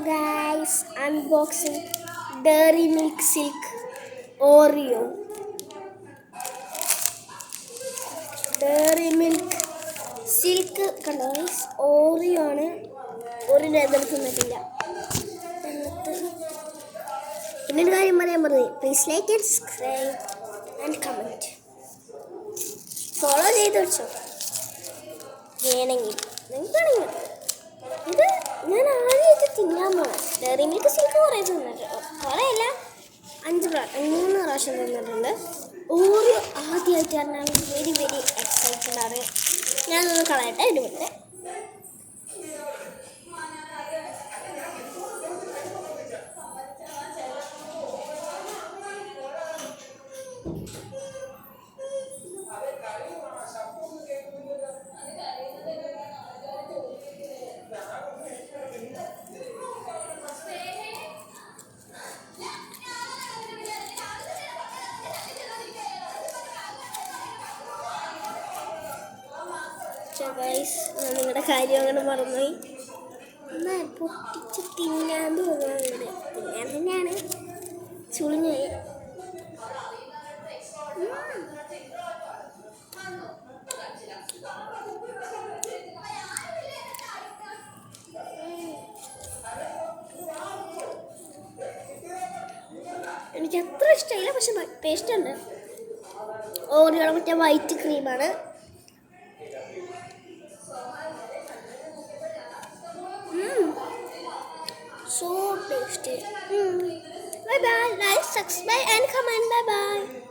guys, unboxing Dairy Milk Silk Oreo. Dairy Milk Silk കണ്ടോ guys, Oreo ആണ്. ഒരു എതിർക്കുന്നില്ല. പിന്നൊരു കാര്യം പറയാൻ പറഞ്ഞു, please like and subscribe and comment. Follow ചെയ്ത് വെച്ചോ വേണമെങ്കിൽ. നിങ്ങൾക്കാണെങ്കിൽ ഇത് ഞാൻ ആദ്യം ഇത് തിന്നാൻ പോകണം. ഡയറി മിൽക്ക് സിൽക്ക് കുറേ തിന്നിട്ടുണ്ട്, കുറേയല്ല 3 പ്രാവശ്യം തിന്നിട്ടുണ്ട്. ഓരോ ആദ്യമായിട്ടാണ് ഞാൻ വെരി എക്സൈറ്റഡ് ആണ്. ഞാനൊന്ന് കളയട്ടെ ഇടുമില്ല. ഗൈസ്, ഞാൻ നിങ്ങളുടെ കാര്യം അങ്ങനെ മറന്നുപോയി. എന്നാൽ പൊട്ടിച്ച് തിന്നാൻ തോന്നുന്നുണ്ട്. തിന്നാൻ തന്നെയാണ്, ചുളിഞ്ഞു പോയി. എനിക്ക് അത്ര ഇഷ്ടമായില്ല, പക്ഷെ ടേസ്റ്റ് ഉണ്ട്. ഓറിയോടെ മറ്റേ വൈറ്റ് ക്രീമാണ്. So tasty. Bye bye. Like, subscribe and comment. Bye bye.